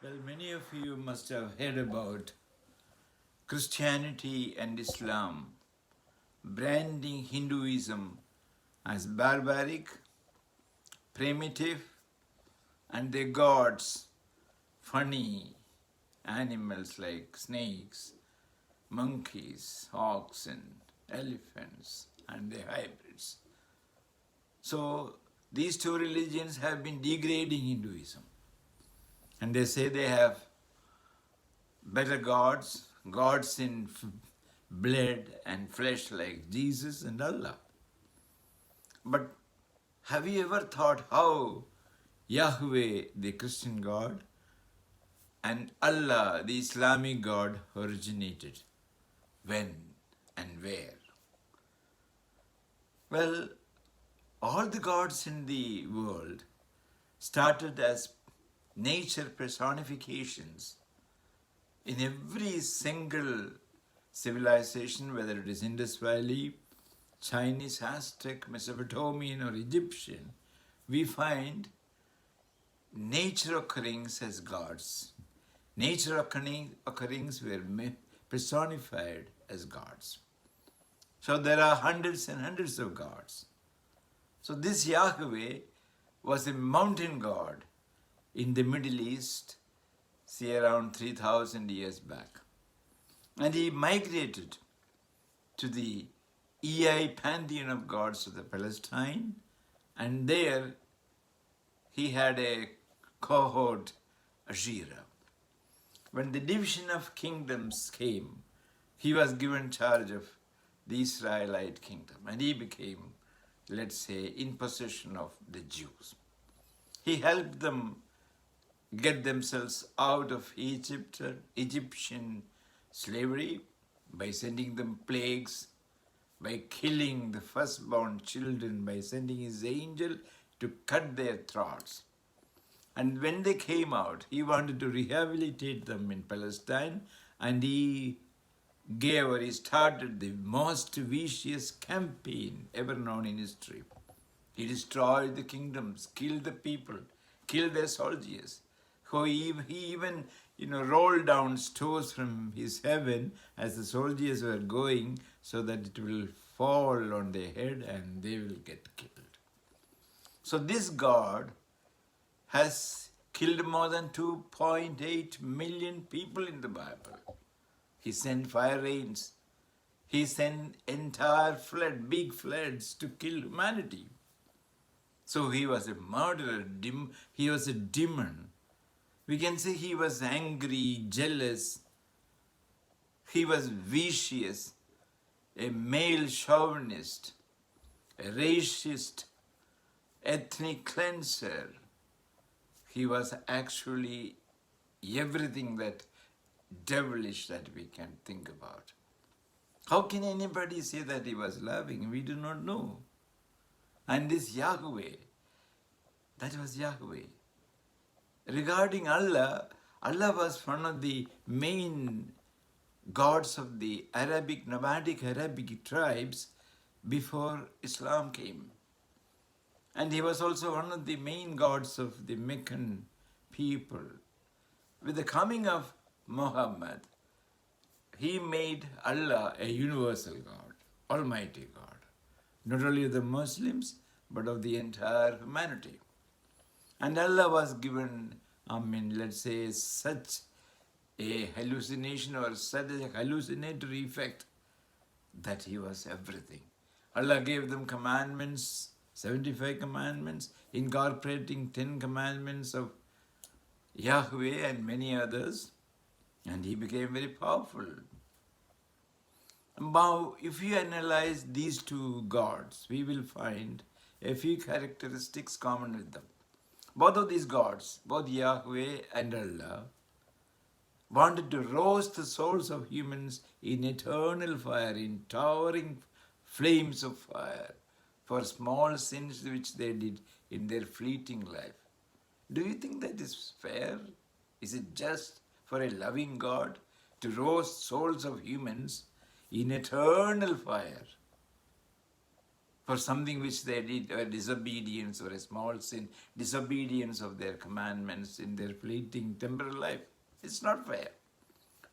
Well, many of you must have heard about Christianity and Islam branding Hinduism as barbaric, primitive, and their gods funny animals like snakes, monkeys, oxen, elephants, and their hybrids. So these two religions have been degrading Hinduism. And they say they have better gods, gods in blood and flesh like Jesus and Allah. But have you ever thought how Yahweh, the Christian God, and Allah, the Islamic God, originated? When and where? Well, all the gods in the world started as nature personifications in every single civilization, whether it is Indus Valley, Chinese, Aztec, Mesopotamian, or Egyptian, we find nature occurrings as gods. Nature occurrings were personified as gods. So there are hundreds and hundreds of gods. So this Yahweh was a mountain god in the Middle East, say around 3,000 years back. And he migrated to the Ei pantheon of gods of the Palestine, and there he had a cohort, Asherah. When the division of kingdoms came, he was given charge of the Israelite kingdom, and he became, let's say, in possession of the Jews. He helped them get themselves out of Egyptian slavery by sending them plagues, by killing the firstborn children, by sending his angel to cut their throats. And when they came out, he wanted to rehabilitate them in Palestine, and he started the most vicious campaign ever known in history. He destroyed the kingdoms, killed the people, killed their soldiers. He even rolled down stones from his heaven as the soldiers were going, so that it will fall on their head and they will get killed. So this God has killed more than 2.8 million people in the Bible. He sent fire rains. He sent entire big floods to kill humanity. So he was a murderer, he was a demon. We can say he was angry, jealous. He was vicious, a male chauvinist, a racist, ethnic cleanser. He was actually everything that devilish that we can think about. How can anybody say that he was loving? We do not know. And this Yahweh, that was Yahweh. Regarding Allah, Allah was one of the main gods of the nomadic Arabic tribes before Islam came. And he was also one of the main gods of the Meccan people. With the coming of Muhammad, he made Allah a universal God, Almighty God, not only of the Muslims, but of the entire humanity. And Allah was given, let's say, such a hallucination or such a hallucinatory effect that he was everything. Allah gave them commandments, 75 commandments, incorporating 10 commandments of Yahweh and many others, and he became very powerful. Now, if you analyze these two gods, we will find a few characteristics common with them. Both of these gods, both Yahweh and Allah, wanted to roast the souls of humans in eternal fire, in towering flames of fire, for small sins which they did in their fleeting life. Do you think that is fair? Is it just for a loving God to roast souls of humans in eternal fire for something which they did, or disobedience or a small sin, disobedience of their commandments in their fleeting temporal life. It's not fair.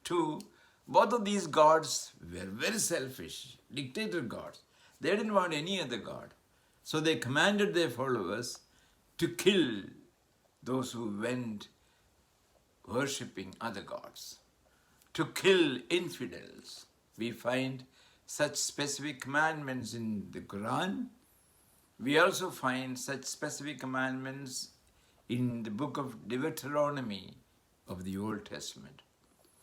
Two, both of these gods were very selfish, dictator gods. They didn't want any other god. So they commanded their followers to kill those who went worshipping other gods, to kill infidels. We find such specific commandments in the Quran. We also find such specific commandments in the book of Deuteronomy of the Old Testament.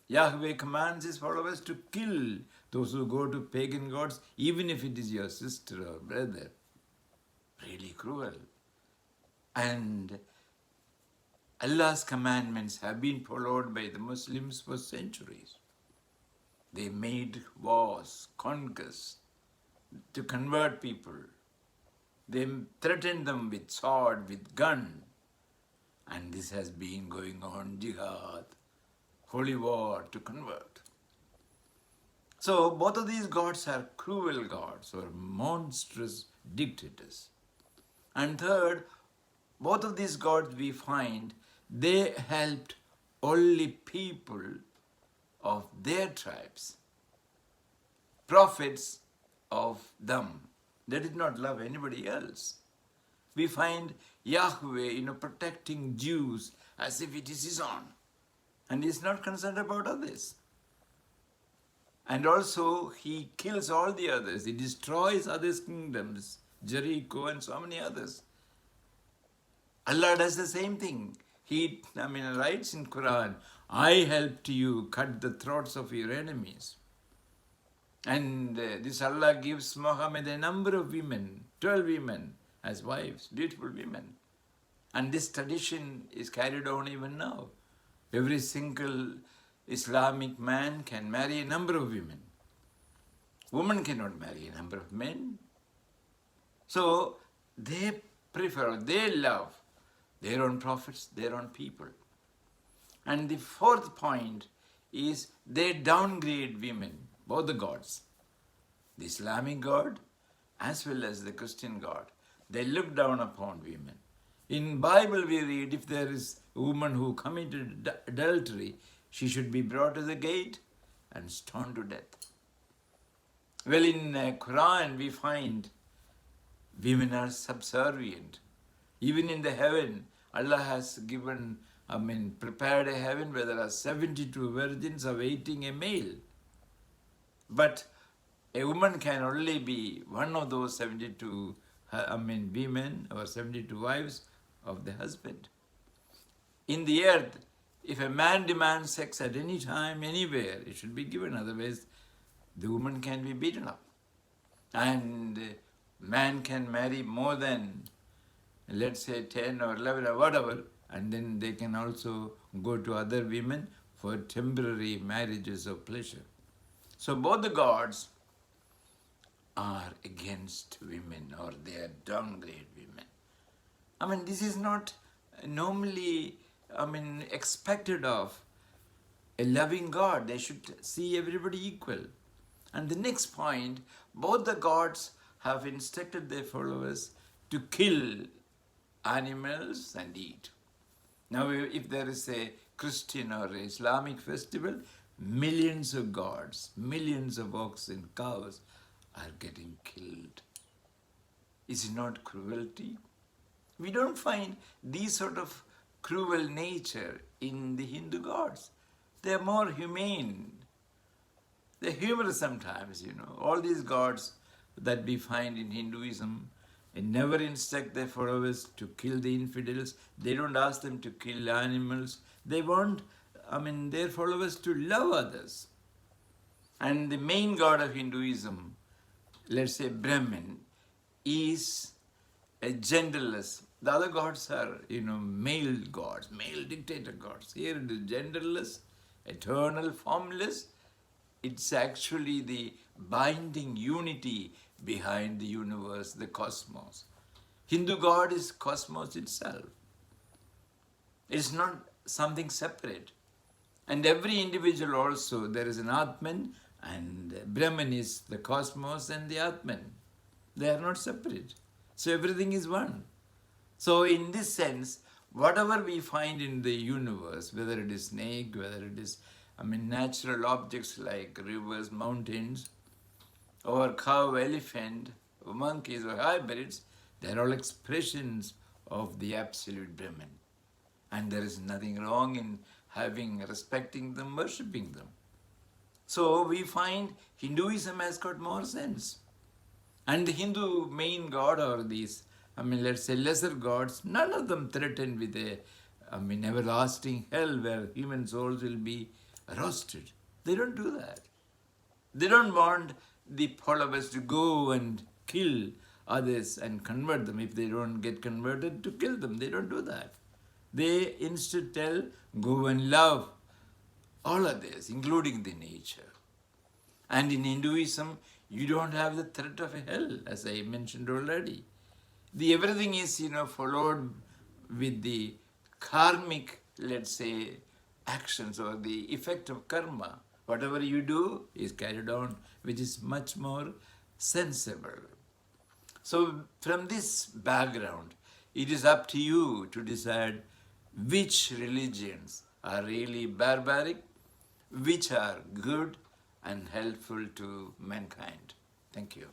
Yahweh commands his followers to kill those who go to pagan gods, even if it is your sister or brother. Really cruel. And Allah's commandments have been followed by the Muslims for centuries. They made wars, conquests to convert people. They threatened them with sword, with gun. And this has been going on, jihad, holy war to convert. So both of these gods are cruel gods or monstrous dictators. And third, both of these gods we find, they helped only people of their tribes, prophets of them. They did not love anybody else. We find Yahweh, protecting Jews as if it is his own. And he's not concerned about others. And also, he kills all the others. He destroys others' kingdoms, Jericho and so many others. Allah does the same thing. He writes in Quran, I helped you cut the throats of your enemies. And this Allah gives Muhammad a number of women, 12 women as wives, beautiful women. And this tradition is carried on even now. Every single Islamic man can marry a number of women. Women cannot marry a number of men. So they prefer, they love their own prophets, their own people. And the fourth point is they downgrade women, both the gods, the Islamic God as well as the Christian God. They look down upon women. In Bible we read, if there is a woman who committed adultery, she should be brought to the gate and stoned to death. Well, in Quran we find women are subservient. Even in the heaven, Allah has given, prepared a heaven where there are 72 virgins awaiting a male. But a woman can only be one of those 72 women or 72 wives of the husband. In the earth, if a man demands sex at any time, anywhere, it should be given. Otherwise, the woman can be beaten up. And man can marry more than, let's say, 10 or 11 or whatever, and then they can also go to other women for temporary marriages of pleasure. So both the gods are against women, or they are downgrade women. This is not normally, expected of a loving God. They should see everybody equal. And the next point, both the gods have instructed their followers to kill animals and eat. Now, if there is a Christian or Islamic festival, millions of gods, millions of oxen, cows are getting killed. Is it not cruelty? We don't find these sort of cruel nature in the Hindu gods. They are more humane. They're humorous sometimes, All these gods that we find in Hinduism, they never instruct their followers to kill the infidels. They don't ask them to kill animals. They want, their followers to love others. And the main god of Hinduism, let's say Brahman, is a genderless. The other gods are, male gods, male dictator gods. Here it is genderless, eternal, formless. It's actually the binding unity behind the universe, the cosmos. Hindu God is cosmos itself. It's not something separate. And every individual also, there is an Atman, and Brahman is the cosmos and the Atman. They are not separate. So everything is one. So in this sense, whatever we find in the universe, whether it is snake, whether it is, natural objects like rivers, mountains, or cow, elephant, or monkeys, or hybrids, they are all expressions of the absolute Brahman. And there is nothing wrong in respecting them, worshipping them. So we find Hinduism has got more sense. And the Hindu main god or these, let's say lesser gods, none of them threaten with everlasting hell where human souls will be roasted. They don't do that. They don't want the followers to go and kill others and convert them. If they don't get converted, to kill them. They don't do that. They instead tell, go and love all others, including the nature. And in Hinduism, you don't have the threat of hell, as I mentioned already. Everything is, followed with the karmic, let's say, actions or the effect of karma. Whatever you do is carried on, which is much more sensible. So from this background, it is up to you to decide which religions are really barbaric, which are good and helpful to mankind. Thank you.